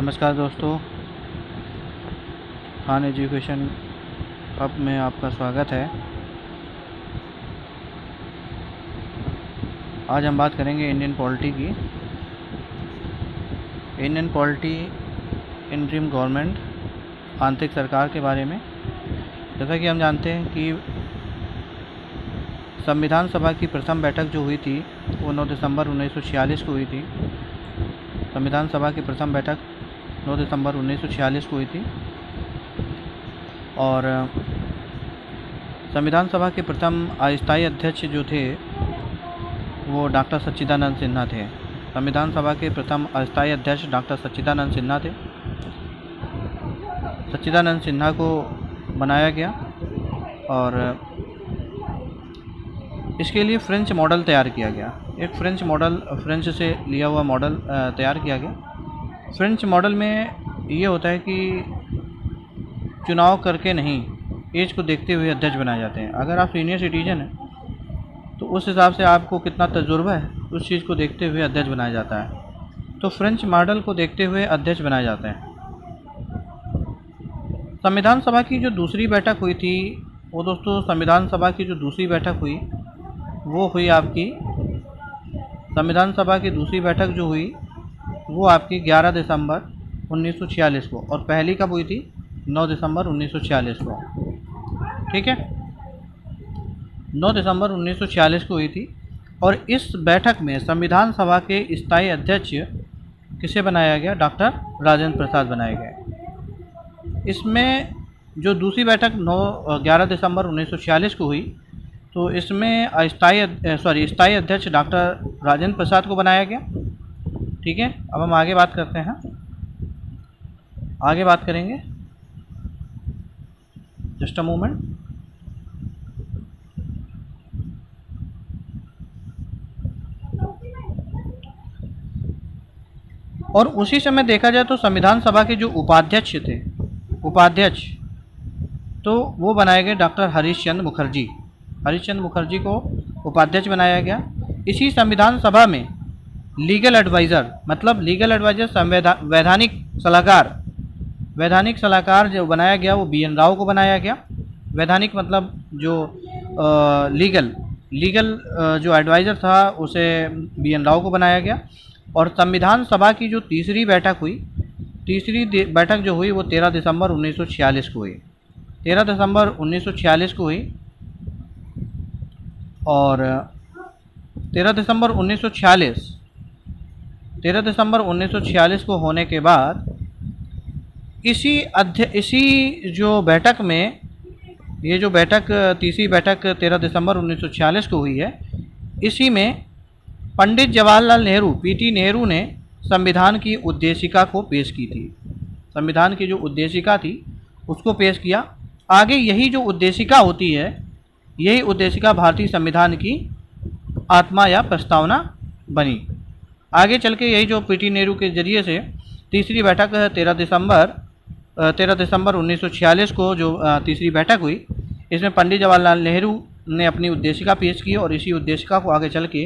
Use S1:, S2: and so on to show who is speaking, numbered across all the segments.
S1: नमस्कार दोस्तों, Khan education hub में आपका स्वागत है। आज हम बात करेंगे इंडियन पॉलिटी की। इंडियन पॉलिटी इंटरिम गवर्नमेंट, आंतरिक सरकार के बारे में। जैसा कि हम जानते हैं कि संविधान सभा की प्रथम बैठक जो हुई थी वो 9 दिसंबर 1946 को हुई थी। संविधान सभा की प्रथम बैठक 9 दिसंबर 1946 को हुई थी और संविधान सभा के प्रथम अस्थायी अध्यक्ष जो थे वो डॉक्टर सच्चिदानंद सिन्हा थे। संविधान सभा के प्रथम अस्थायी अध्यक्ष डॉक्टर सच्चिदानंद सिन्हा थे। सच्चिदानंद सिन्हा को बनाया गया और इसके लिए फ्रेंच मॉडल तैयार किया गया। एक फ्रेंच मॉडल, फ्रेंच से लिया हुआ मॉडल तैयार किया गया। फ्रेंच मॉडल में ये होता है कि चुनाव करके नहीं, एज को देखते हुए अध्यक्ष बनाए जाते हैं। अगर आप सीनियर सिटीजन हैं तो उस हिसाब से आपको कितना तजुर्बा है उस चीज़ को देखते हुए अध्यक्ष बनाया जाता है। तो फ्रेंच मॉडल को देखते हुए अध्यक्ष बनाए जाते हैं। संविधान सभा की जो दूसरी बैठक हुई थी वो दोस्तों, संविधान सभा की जो दूसरी बैठक हुई वो हुई आपकी, संविधान सभा की दूसरी बैठक जो हुई वो आपकी 11 दिसंबर 1946 को, और पहली कब हुई थी? 9 दिसंबर 1946 को। ठीक है, 9 दिसंबर 1946 को हुई थी। और इस बैठक में संविधान सभा के स्थायी अध्यक्ष किसे बनाया गया? डॉक्टर राजेंद्र प्रसाद बनाए गए। इसमें जो दूसरी बैठक 11 दिसंबर 1946 को हुई तो इसमें स्थायी अध्यक्ष डॉक्टर राजेंद्र प्रसाद को बनाया गया। ठीक है, अब हम आगे बात करते हैं, आगे बात करेंगे। Just a moment. और उसी समय देखा जाए तो संविधान सभा के जो उपाध्यक्ष थे, उपाध्यक्ष तो वो बनाए गए डॉक्टर हरीशचंद्र मुखर्जी। हरीशचंद्र मुखर्जी को उपाध्यक्ष बनाया गया। इसी संविधान सभा में लीगल एडवाइज़र, मतलब लीगल एडवाइज़र वैधानिक सलाहकार जो बनाया गया वो BN राव को बनाया गया। वैधानिक मतलब जो लीगल जो एडवाइज़र था उसे BN राव को बनाया गया। और संविधान सभा की जो तीसरी बैठक हुई, तीसरी बैठक जो हुई वो 13 दिसंबर 1946 को हुई। 13 दिसंबर 1946 को हुई और 13 दिसंबर 1946 को होने के बाद इसी जो बैठक में, ये जो बैठक, तीसरी बैठक 13 दिसंबर 1946 को हुई है, इसी में पंडित जवाहरलाल नेहरू, PT नेहरू ने संविधान की उद्देशिका को पेश की थी। संविधान की जो उद्देशिका थी उसको पेश किया। आगे यही जो उद्देशिका होती है, यही उद्देशिका भारतीय संविधान की आत्मा या प्रस्तावना बनी। आगे चल के यही जो PT नेहरू के जरिए से तीसरी बैठक 13 दिसंबर 1946 को जो तीसरी बैठक हुई, इसमें पंडित जवाहरलाल नेहरू ने अपनी उद्देशिका पेश की और इसी उद्देशिका को आगे चल के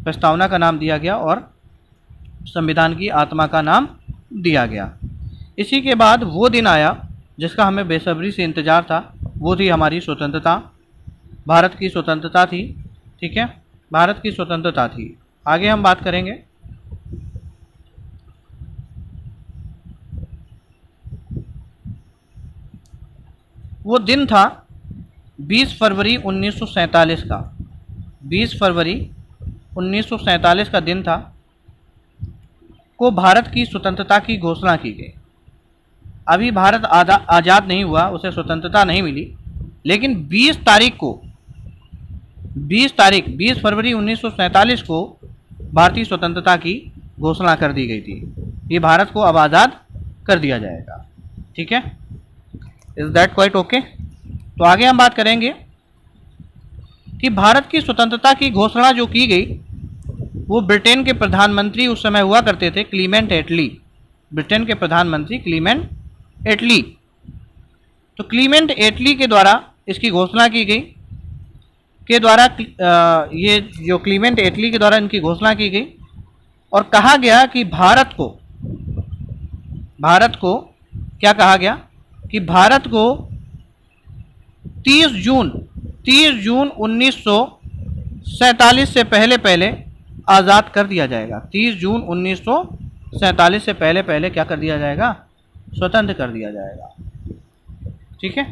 S1: प्रस्तावना का नाम दिया गया और संविधान की आत्मा का नाम दिया गया। इसी के बाद वो दिन आया जिसका हमें बेसब्री से इंतज़ार था, वो थी हमारी स्वतंत्रता। भारत की स्वतंत्रता थी। ठीक है, भारत की स्वतंत्रता थी। आगे हम बात करेंगे। वो दिन था 20 फरवरी 1947 का। 20 फरवरी 1947 का दिन था को भारत की स्वतंत्रता की घोषणा की गई। अभी भारत आज़ाद नहीं हुआ, उसे स्वतंत्रता नहीं मिली, लेकिन 20 फरवरी 1947 को भारतीय स्वतंत्रता की घोषणा कर दी गई थी। ये भारत को अब आज़ाद कर दिया जाएगा। ठीक है, इज दैट क्वाइट ओके? तो आगे हम बात करेंगे कि भारत की स्वतंत्रता की घोषणा जो की गई वो ब्रिटेन के प्रधानमंत्री उस समय हुआ करते थे, क्लीमेंट एटली। ब्रिटेन के प्रधानमंत्री क्लीमेंट एटली। तो क्लीमेंट एटली के द्वारा इसकी घोषणा की गई, के द्वारा ये जो क्लीमेंट एटली के द्वारा इनकी घोषणा की गई और कहा गया कि भारत को भारत को क्या कहा गया कि भारत को 30 जून 1947 से पहले आज़ाद कर दिया जाएगा। 30 जून 1947 से पहले क्या कर दिया जाएगा? स्वतंत्र कर दिया जाएगा। ठीक है,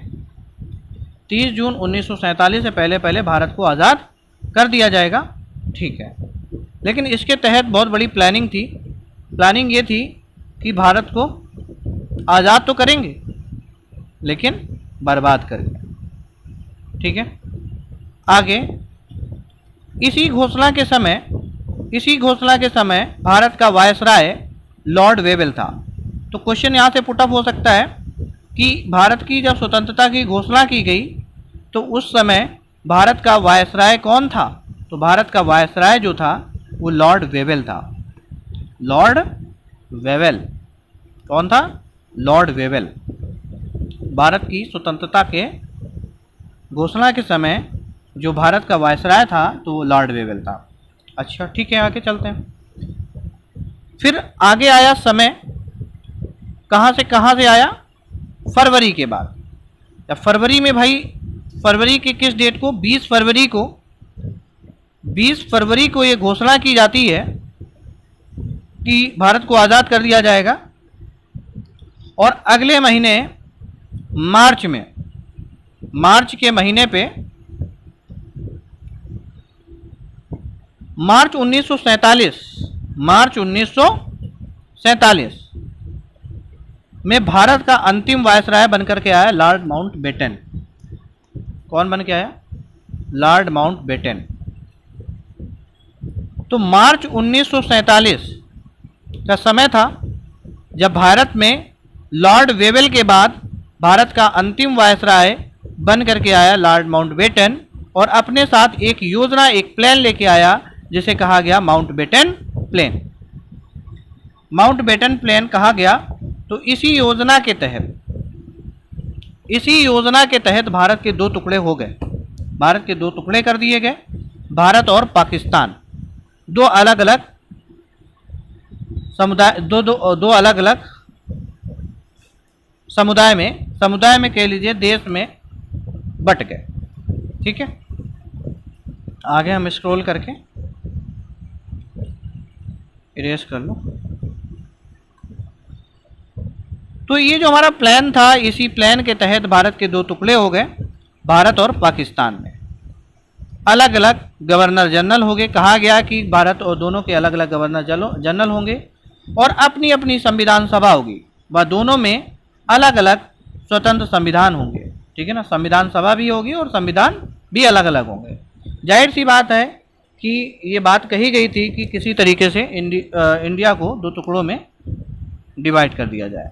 S1: 30 जून 1947 से पहले भारत को आज़ाद कर दिया जाएगा। ठीक है, लेकिन इसके तहत बहुत बड़ी प्लानिंग थी। प्लानिंग ये थी कि भारत को आज़ाद तो करेंगे लेकिन बर्बाद करेंगे। ठीक है, आगे इसी घोषणा के समय भारत का वायसराय लॉर्ड वेवेल था। तो क्वेश्चन यहाँ से पुटअप हो सकता है कि भारत की जब स्वतंत्रता की घोषणा की गई तो उस समय भारत का वायसराय कौन था? तो भारत का वायसराय जो था वो लॉर्ड वेवेल था। लॉर्ड वेवेल कौन था? Lord Wavell. भारत की स्वतंत्रता के घोषणा के समय जो भारत का वायसराय था तो वो लॉर्ड वेवेल था। अच्छा, ठीक है, आगे चलते हैं। फिर आगे आया समय, कहाँ से आया? फरवरी के बाद। या फरवरी में भाई, फरवरी के किस डेट को? 20 फरवरी को ये घोषणा की जाती है कि भारत को आज़ाद कर दिया जाएगा। और अगले महीने मार्च के महीने पे मार्च 1947 में भारत का अंतिम वायसराय बनकर के आया लॉर्ड माउंटबेटन। कौन बन के आया? Lord Mountbatten. तो मार्च 1947 का समय था जब भारत में लॉर्ड वेवेल के बाद भारत का अंतिम वायसराय बन करके आया लॉर्ड माउंटबेटन, और अपने साथ एक योजना, एक प्लान लेके आया जिसे कहा गया माउंटबेटन प्लान। माउंटबेटन प्लान कहा गया। तो इसी योजना के तहत भारत के दो टुकड़े हो गए। भारत के दो टुकड़े कर दिए गए। भारत और पाकिस्तान दो अलग अलग समुदाय, दो अलग अलग समुदाय में कह लीजिए देश में बट गए। ठीक है, आगे हम स्क्रॉल करके इरेज कर लो। तो ये जो हमारा प्लान था, इसी प्लान के तहत भारत के दो टुकड़े हो गए। भारत और पाकिस्तान में अलग अलग गवर्नर जनरल हो गए। कहा गया कि भारत और दोनों के अलग अलग गवर्नर जनरल होंगे और अपनी अपनी संविधान सभा होगी। वह दोनों में अलग अलग स्वतंत्र संविधान होंगे। ठीक है ना, संविधान सभा भी होगी और संविधान भी अलग अलग होंगे। जाहिर सी बात है कि ये बात कही गई थी कि किसी तरीके से इंडिया को दो टुकड़ों में डिवाइड कर दिया जाए,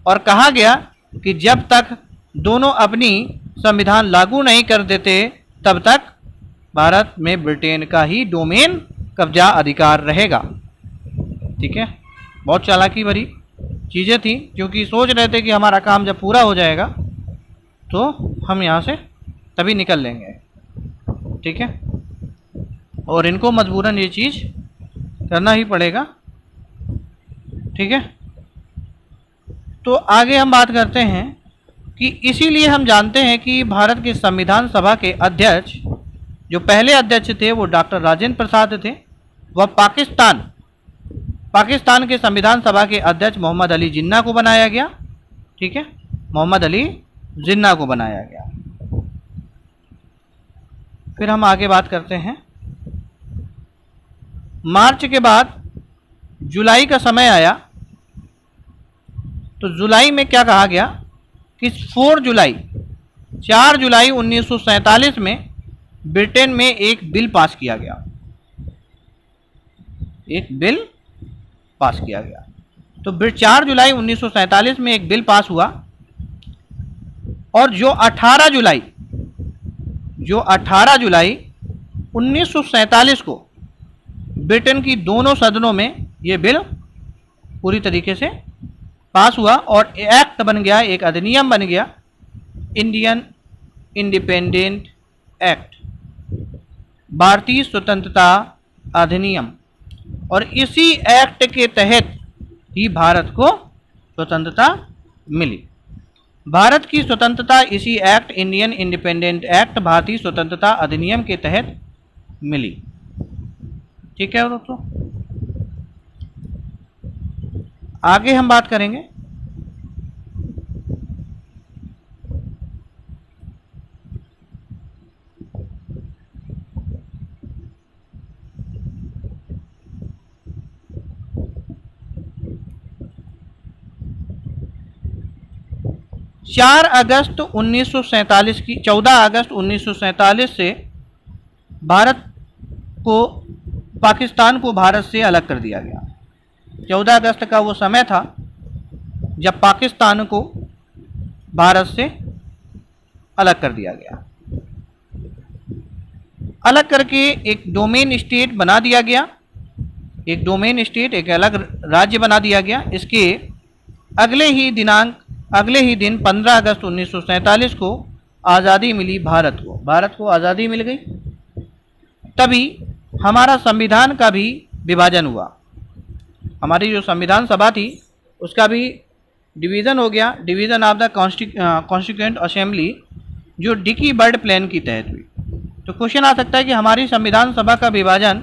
S1: और कहा गया कि जब तक दोनों अपनी संविधान लागू नहीं कर देते तब तक भारत में ब्रिटेन का ही डोमेन कब्जा अधिकार रहेगा। ठीक है, बहुत चालाकी भरी चीज़ें थी, क्योंकि सोच रहे थे कि हमारा काम जब पूरा हो जाएगा तो हम यहाँ से तभी निकल लेंगे। ठीक है, और इनको मजबूरन ये चीज़ करना ही पड़ेगा। ठीक है, तो आगे हम बात करते हैं कि इसीलिए हम जानते हैं कि भारत के संविधान सभा के अध्यक्ष, जो पहले अध्यक्ष थे वो डॉक्टर राजेंद्र प्रसाद थे। वह पाकिस्तान के संविधान सभा के अध्यक्ष मोहम्मद अली जिन्ना को बनाया गया। ठीक है, मोहम्मद अली जिन्ना को बनाया गया। फिर हम आगे बात करते हैं। मार्च के बाद जुलाई का समय आया। तो जुलाई में क्या कहा गया कि 4 जुलाई 1947 में ब्रिटेन में एक बिल पास किया गया। तो 4 जुलाई 1947 में एक बिल पास हुआ, और जो 18 जुलाई 1947 को ब्रिटेन की दोनों सदनों में ये बिल पूरी तरीके से पास हुआ और एक्ट बन गया, एक अधिनियम बन गया, इंडियन इंडिपेंडेंट एक्ट, भारतीय स्वतंत्रता अधिनियम। और इसी एक्ट के तहत ही भारत को स्वतंत्रता मिली। भारत की स्वतंत्रता इसी एक्ट, इंडियन इंडिपेंडेंट एक्ट, भारतीय स्वतंत्रता अधिनियम के तहत मिली। ठीक है दोस्तों, आगे हम बात करेंगे चार अगस्त 1947 की, 14 अगस्त 1947 से भारत को, पाकिस्तान को भारत से अलग कर दिया गया। 14 अगस्त का वो समय था जब पाकिस्तान को भारत से अलग कर दिया गया। अलग करके एक डोमेन स्टेट बना दिया गया, एक डोमेन स्टेट, एक अलग राज्य बना दिया गया। इसके अगले ही दिन 15 अगस्त 1947 को आज़ादी मिली भारत को। भारत को आज़ादी मिल गई, तभी हमारा संविधान का भी विभाजन हुआ। हमारी जो संविधान सभा थी उसका भी डिवीज़न हो गया, division of the constituent assembly, जो डिकी बर्ड प्लान की तहत हुई। तो क्वेश्चन आ सकता है कि हमारी संविधान सभा का विभाजन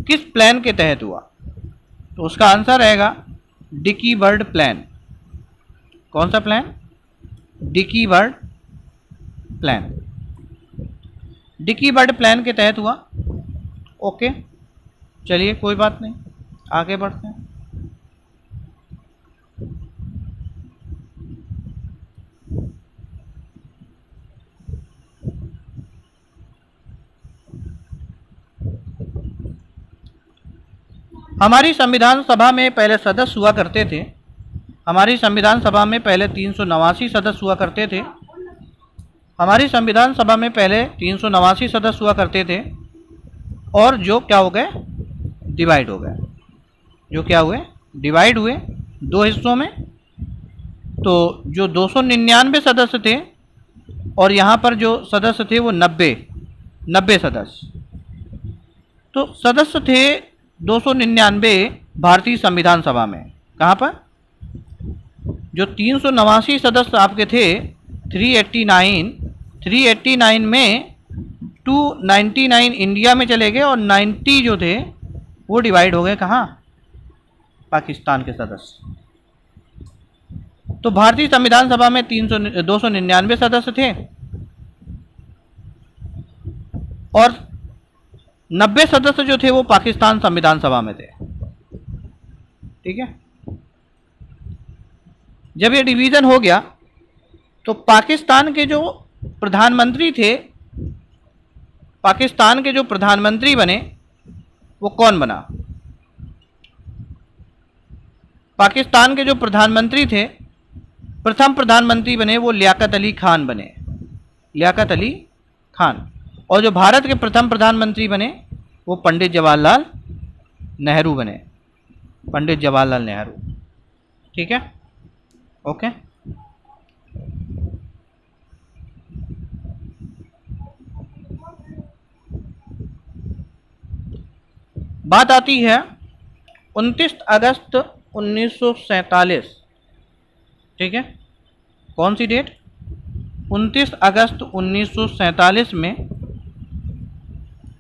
S1: किस प्लान के तहत हुआ, तो उसका आंसर रहेगा डिकी बर्ड प्लान। कौन सा plan? Dickie Bird plan. Dickie Bird plan के तहत हुआ। ओके, चलिए कोई बात नहीं, आगे बढ़ते हैं। हमारी संविधान सभा में पहले सदस्य हुआ करते थे। हमारी संविधान सभा में पहले 389 सदस्य हुआ करते थे। हमारी संविधान सभा में पहले 389 सदस्य हुआ करते थे, और जो क्या हो गए, डिवाइड हो गए। जो क्या हुए, डिवाइड हुए दो हिस्सों में। तो जो 299 सदस्य थे, और यहाँ पर जो सदस्य थे वो 90 सदस्य। तो सदस्य थे 299 भारतीय संविधान सभा में। कहाँ पर? जो 389 सदस्य आपके थे, 389 में 299 इंडिया में चले गए, और 90 जो थे वो डिवाइड हो गए कहाँ? पाकिस्तान के सदस्य। तो भारतीय संविधान सभा में 299 सदस्य थे, और 90 सदस्य जो थे वो पाकिस्तान संविधान सभा में थे। ठीक है, जब ये डिवीज़न हो गया तो पाकिस्तान के जो प्रधानमंत्री थे, पाकिस्तान के जो प्रधानमंत्री बने वो कौन बना? पाकिस्तान के जो प्रधानमंत्री थे, प्रथम प्रधानमंत्री बने वो लियाकत अली खान बने। लियाकत अली खान। और जो भारत के प्रथम प्रधानमंत्री बने वो पंडित जवाहरलाल नेहरू बने। पंडित जवाहरलाल नेहरू। ठीक है, ओके। बात आती है 29 अगस्त 1947। ठीक है, कौन सी डेट? 29 अगस्त 1947 में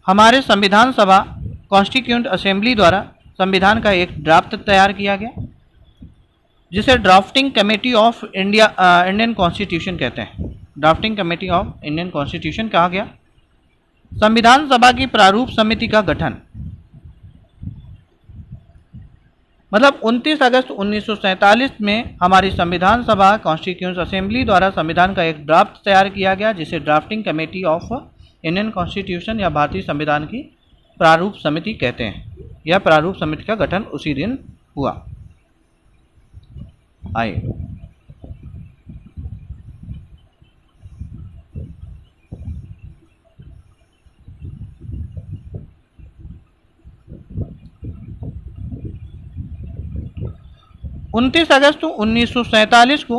S1: हमारे संविधान सभा, कॉन्स्टिट्यूएंट असेंबली द्वारा संविधान का एक ड्राफ्ट तैयार किया गया, जिसे drafting committee of Indian constitution कहते हैं। Drafting committee of Indian constitution कहा गया। संविधान सभा की प्रारूप समिति का गठन, मतलब 29 अगस्त 1947 में हमारी संविधान सभा, कॉन्स्टिट्यूएंट असेंबली द्वारा संविधान का एक ड्राफ्ट तैयार किया गया, जिसे drafting committee of Indian constitution या भारतीय संविधान की प्रारूप समिति कहते हैं। यह प्रारूप समिति का गठन उसी दिन हुआ। आइए, उनतीस अगस्त 1947 को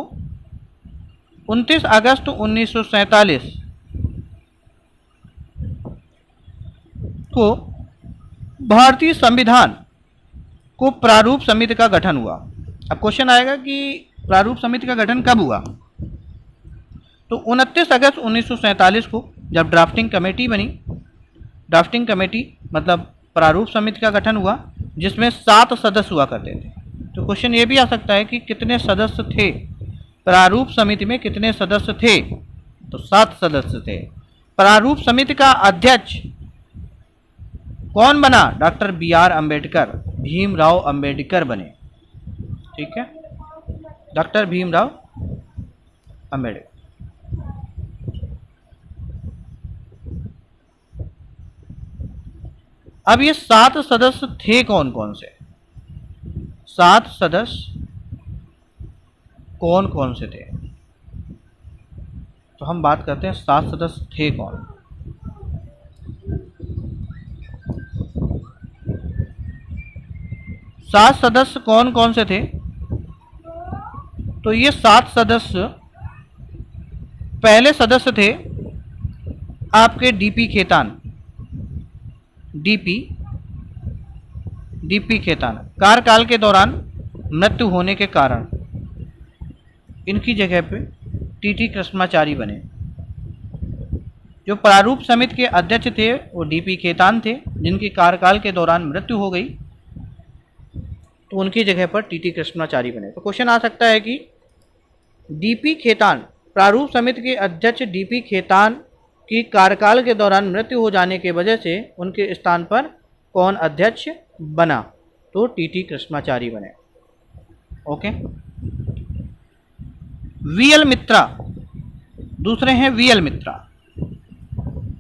S1: 29 अगस्त 1947 को भारतीय संविधान को प्रारूप समिति का गठन हुआ। अब क्वेश्चन आएगा कि प्रारूप समिति का गठन कब हुआ? तो 29 अगस्त 1947 को जब ड्राफ्टिंग कमेटी बनी। ड्राफ्टिंग कमेटी मतलब प्रारूप समिति का गठन हुआ, जिसमें 7 सदस्य हुआ करते थे। तो क्वेश्चन ये भी आ सकता है कि कितने सदस्य थे प्रारूप समिति में, कितने सदस्य थे? तो 7 सदस्य थे। प्रारूप समिति का अध्यक्ष कौन बना? डॉक्टर BR अम्बेडकर, भीमराव अम्बेडकर बने। ठीक है, डॉक्टर भीमराव अम्बेडकर। अब ये 7 सदस्य थे कौन कौन से? 7 सदस्य कौन कौन से थे? तो हम बात करते हैं 7 सदस्य थे कौन। सात सदस्य कौन कौन से थे? तो ये 7 सदस्य, पहले सदस्य थे आपके DP खेतान। डीपी खेतान कार्यकाल के दौरान मृत्यु होने के कारण इनकी जगह पे TT कृष्णाचारी बने। जो प्रारूप समिति के अध्यक्ष थे वो DP खेतान थे, जिनकी कार्यकाल के दौरान मृत्यु हो गई, तो उनकी जगह पर TT कृष्णाचारी बने। तो क्वेश्चन आ सकता है कि DP खेतान, प्रारूप समिति के अध्यक्ष DP खेतान की कार्यकाल के दौरान मृत्यु हो जाने के वजह से उनके स्थान पर कौन अध्यक्ष बना? तो TT कृष्णाचारी बने। ओके। VL मित्रा, दूसरे हैं VL मित्रा।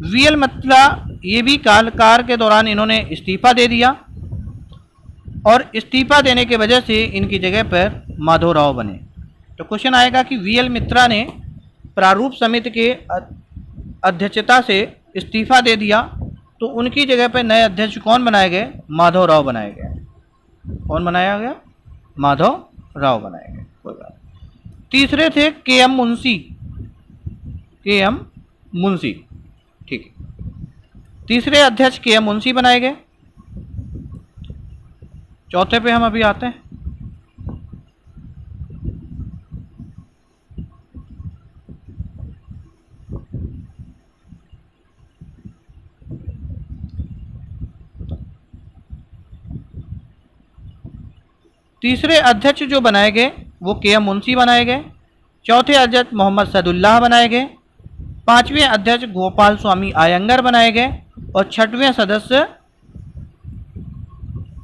S1: VL मित्रा ये भी कार्यकाल के दौरान इन्होंने इस्तीफा दे दिया और इस्तीफा देने के वजह से इनकी जगह पर माधवराव बने। तो क्वेश्चन आएगा कि VL मित्रा ने प्रारूप समिति के अध्यक्षता से इस्तीफा दे दिया, तो उनकी जगह पर नए अध्यक्ष कौन बनाए गए? माधवराव बनाए गए। कौन बनाया गया? माधवराव बनाए गए। कोई बात। तीसरे थे KM मुंशी। KM मुंशी, ठीक है। तीसरे अध्यक्ष KM मुंशी बनाए गए। चौथे पे हम अभी आते हैं। तीसरे अध्यक्ष जो बनाए गए वो KM मुंशी बनाए गए। चौथे अध्यक्ष मोहम्मद सैदुल्लाह बनाए गए। पांचवें अध्यक्ष गोपाल स्वामी आयंगर बनाए गए और छठवें सदस्य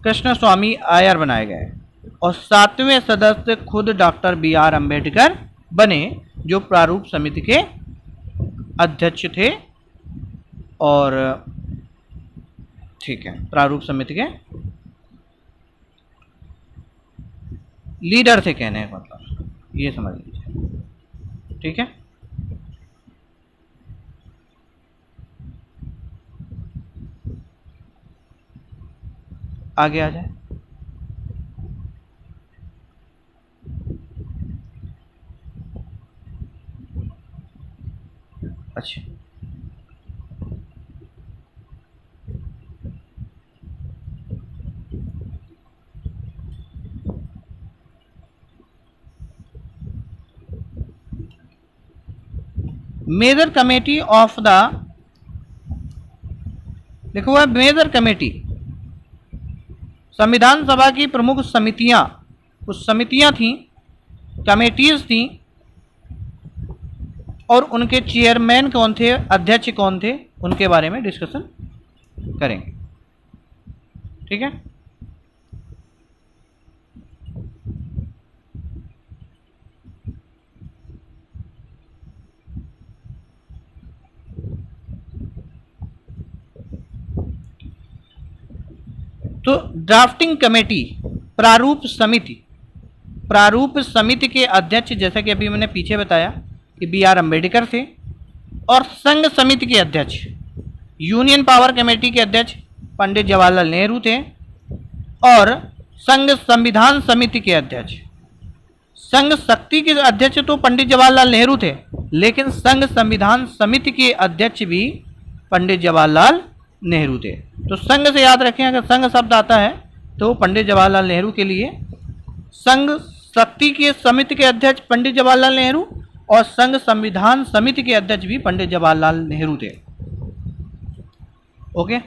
S1: कृष्ण स्वामी आयर बनाए गए और सातवें सदस्य खुद डॉक्टर BR अम्बेडकर बने, जो प्रारूप समिति के अध्यक्ष थे और ठीक है, प्रारूप समिति के लीडर थे, कहने का मतलब ये समझ लीजिए। ठीक है, आगे आ जाए। अच्छा, मेजर कमेटी ऑफ द, लिखा हुआ है मेजर कमेटी, संविधान सभा की प्रमुख समितियां, कुछ समितियां थीं, कमेटीज थीं, और उनके चेयरमैन कौन थे, अध्यक्ष कौन थे, उनके बारे में डिस्कशन करेंगे। ठीक है, तो ड्राफ्टिंग कमेटी, प्रारूप समिति, प्रारूप समिति के अध्यक्ष जैसा कि अभी मैंने पीछे बताया कि BR अम्बेडकर थे, और संघ समिति के अध्यक्ष, यूनियन पावर कमेटी के अध्यक्ष पंडित जवाहरलाल नेहरू थे, और संघ संविधान समिति के अध्यक्ष, संघ शक्ति के अध्यक्ष तो पंडित जवाहरलाल नेहरू थे, लेकिन संघ संविधान समिति के अध्यक्ष भी पंडित जवाहरलाल नेहरू थे। तो संघ से याद रखें, अगर संघ शब्द आता है तो पंडित जवाहरलाल नेहरू के लिए, संघ शक्ति के समिति के अध्यक्ष पंडित जवाहरलाल नेहरू और संघ संविधान समिति के अध्यक्ष भी पंडित जवाहरलाल नेहरू थे। ओके,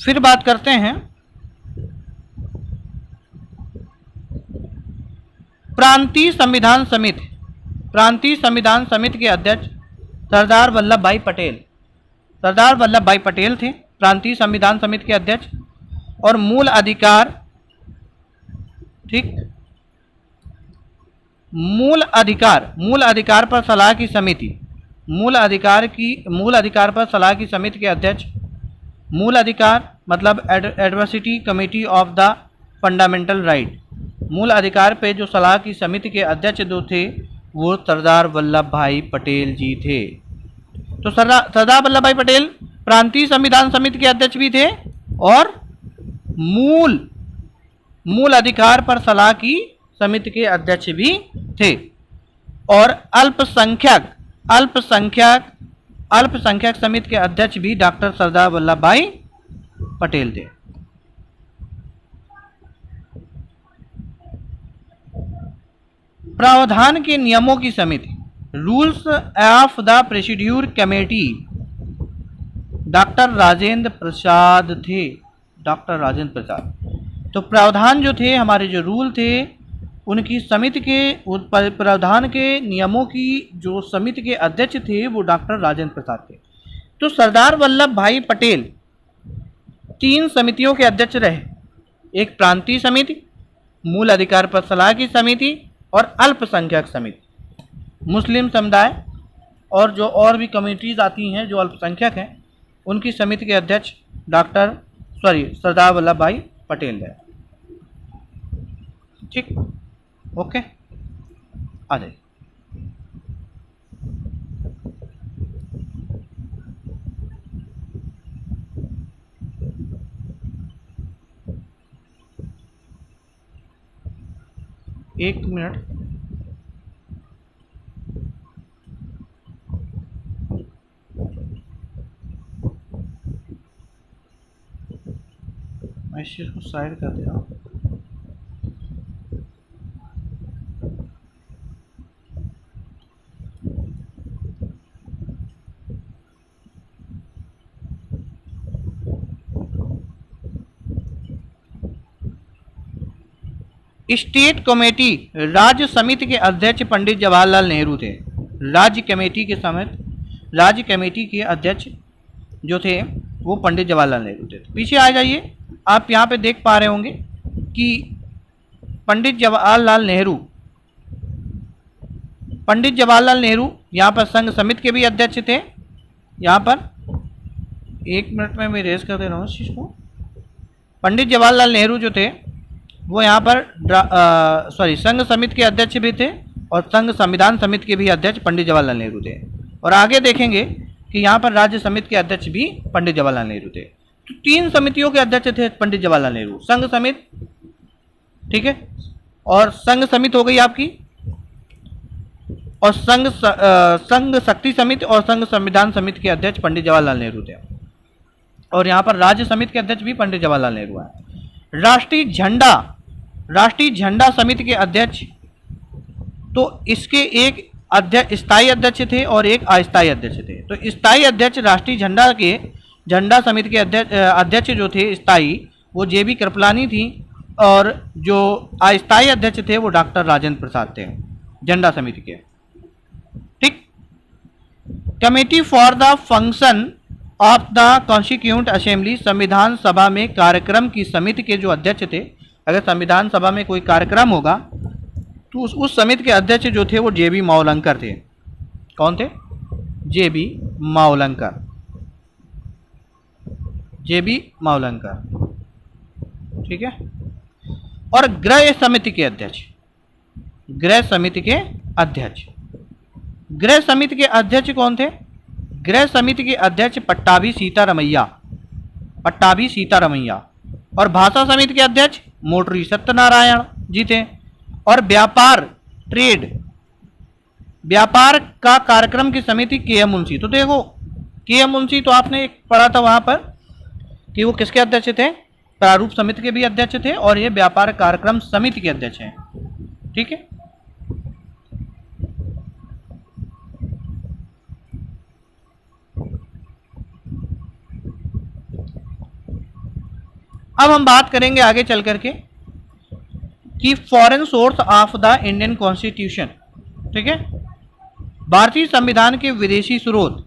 S1: फिर बात करते हैं प्रांतीय संविधान समिति। प्रांतीय संविधान समिति के अध्यक्ष सरदार वल्लभ भाई पटेल। सरदार वल्लभ भाई पटेल थे प्रांतीय संविधान समिति के अध्यक्ष। और मूल अधिकार, ठीक, मूल अधिकार पर सलाह की समिति, मूल अधिकार पर सलाह की समिति के अध्यक्ष। मूल अधिकार मतलब adversity committee of the fundamental right. मूल अधिकार पे जो सलाह की समिति के अध्यक्ष जो थे वो सरदार वल्लभ भाई पटेल जी थे। तो सरदार वल्लभ भाई पटेल प्रांतीय संविधान समिति के अध्यक्ष भी थे और मूल अधिकार पर सलाह की समिति के अध्यक्ष भी थे। और अल्पसंख्यक समिति के अध्यक्ष भी डॉक्टर सरदार वल्लभ भाई पटेल थे। प्रावधान के नियमों की समिति, rules of the procedure committee, doctor Rajendra Prasad थे। डॉक्टर राजेंद्र प्रसाद। तो प्रावधान जो थे, हमारे जो रूल थे, उनकी समिति के प्रावधान के नियमों की जो समिति के अध्यक्ष थे वो डॉक्टर राजेंद्र प्रसाद थे। तो सरदार वल्लभ भाई पटेल 3 समितियों के अध्यक्ष रहे। एक प्रांतीय समिति, मूल अधिकार पर सलाह की समिति और अल्पसंख्यक समिति। मुस्लिम समुदाय और जो और भी कम्युनिटीज़ आती हैं जो अल्पसंख्यक हैं उनकी समिति के अध्यक्ष सरदार वल्लभ भाई पटेल है। ठीक, ओके, आ जाइए। एक मिनट, मैं इस चीज को साइड कर दे रहा हूँ। स्टेट कमेटी राज्य समिति के अध्यक्ष पंडित जवाहरलाल नेहरू थे। राज्य कमेटी के अध्यक्ष जो थे वो पंडित जवाहरलाल नेहरू थे। पीछे आ जाइए, आप यहाँ पे देख पा रहे होंगे कि पंडित जवाहरलाल नेहरू यहाँ पर संघ समिति के भी अध्यक्ष थे। यहाँ पर एक मिनट में मैं रेज कर दे रहा हूँ इस चीज़ को। पंडित जवाहरलाल नेहरू जो थे वो यहाँ पर संघ समिति के अध्यक्ष भी थे और संघ संविधान समिति के भी अध्यक्ष पंडित जवाहरलाल नेहरू थे। और आगे देखेंगे कि यहाँ पर राज्य समिति के अध्यक्ष भी पंडित जवाहरलाल नेहरू थे। तो 3 समितियों के अध्यक्ष थे पंडित जवाहरलाल नेहरू। संघ समिति, ठीक है, और संघ समिति हो गई आपकी, और संघ शक्ति समिति और संघ संविधान समिति के अध्यक्ष पंडित जवाहरलाल नेहरू थे। और यहाँ पर राज्य समिति के अध्यक्ष भी पंडित जवाहरलाल नेहरू हैं। राष्ट्रीय झंडा समिति के अध्यक्ष, तो इसके एक स्थायी अध्यक्ष थे और एक अस्थायी अध्यक्ष थे। तो स्थायी अध्यक्ष राष्ट्रीय झंडा समिति के अध्यक्ष जो थे स्थायी, वो जेबी कृपलानी थी, और जो अस्थायी अध्यक्ष थे वो डॉक्टर राजेंद्र प्रसाद थे झंडा समिति के। ठीक, committee for the function of the constituent assembly, संविधान सभा में कार्यक्रम की समिति के जो अध्यक्ष थे, अगर संविधान सभा में कोई कार्यक्रम होगा तो उस समिति के अध्यक्ष जो थे वो जेबी मावलंकर थे। कौन थे? जेबी मावलंकर। ठीक है। और गृह समिति के अध्यक्ष, गृह समिति के अध्यक्ष कौन थे? गृह समिति के अध्यक्ष पट्टाभी सीतारमैया। और भाषा समिति के अध्यक्ष मोटरी सत्यनारायण जी थे। और व्यापार व्यापार का कार्यक्रम की समिति के एम मुंशी। तो देखो के एम मुंशी तो आपने एक पढ़ा था वहां पर कि वो किसके अध्यक्ष थे, प्रारूप समिति के भी अध्यक्ष थे और ये व्यापार कार्यक्रम समिति के अध्यक्ष हैं। ठीक है, अब हम बात करेंगे आगे चल करके कि foreign source of the Indian constitution. ठीक है, भारतीय संविधान के विदेशी स्रोत,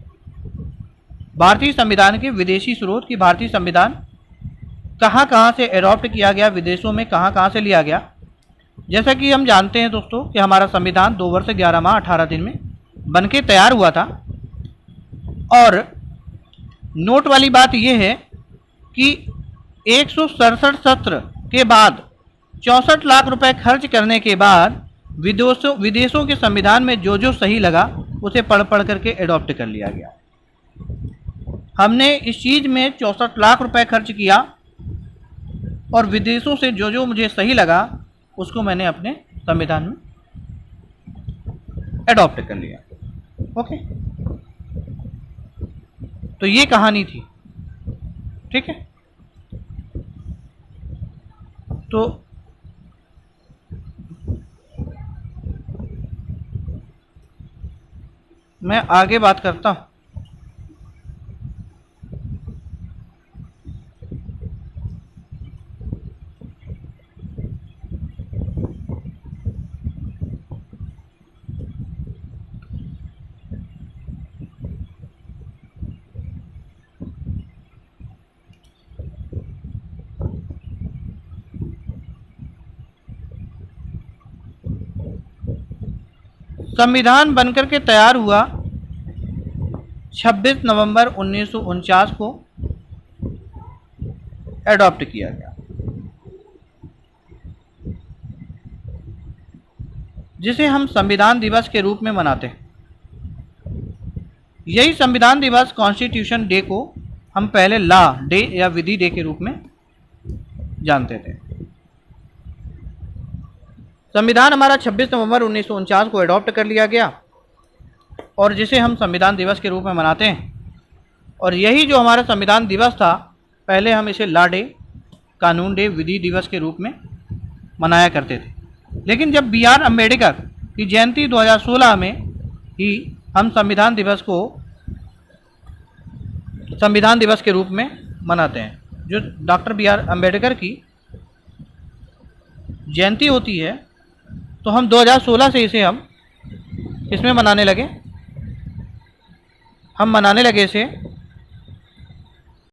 S1: भारतीय संविधान के विदेशी स्रोत की भारतीय संविधान कहाँ कहाँ से एडॉप्ट किया गया, विदेशों में कहाँ कहाँ से लिया गया। जैसा कि हम जानते हैं दोस्तों कि हमारा संविधान 2 वर्ष 11 माह 18 दिन में बनके तैयार हुआ था और नोट वाली बात यह है कि 167 सत्र के बाद 64 लाख रुपए खर्च करने के बाद विदेशों के संविधान में जो जो सही लगा उसे पढ़ पढ़ करके एडॉप्ट कर लिया गया। हमने इस चीज में 64 लाख रुपए खर्च किया और विदेशों से जो जो मुझे सही लगा उसको मैंने अपने संविधान में एडॉप्ट कर लिया। ओके, तो ये कहानी थी। ठीक है, तो मैं आगे बात करता हूं। संविधान बनकर के तैयार हुआ 26 नवंबर 1949 को एडॉप्ट किया गया, जिसे हम संविधान दिवस के रूप में मनाते हैं। यही संविधान दिवस कॉन्स्टिट्यूशन डे को हम पहले लॉ डे या विधि डे के रूप में जानते थे। संविधान हमारा 26 नवंबर 1949 को एडॉप्ट कर लिया गया और जिसे हम संविधान दिवस के रूप में मनाते हैं। और यही जो हमारा संविधान दिवस था, पहले हम इसे लॉ डे, कानून डे, विधि दिवस के रूप में मनाया करते थे। लेकिन जब BR अम्बेडकर की जयंती 2016 में ही हम संविधान दिवस को संविधान दिवस के रूप में मनाते हैं। जो डॉक्टर BR अम्बेडकर की जयंती होती है, तो हम 2016 से इसे हम किसमें मनाने लगे, हम मनाने लगे इसे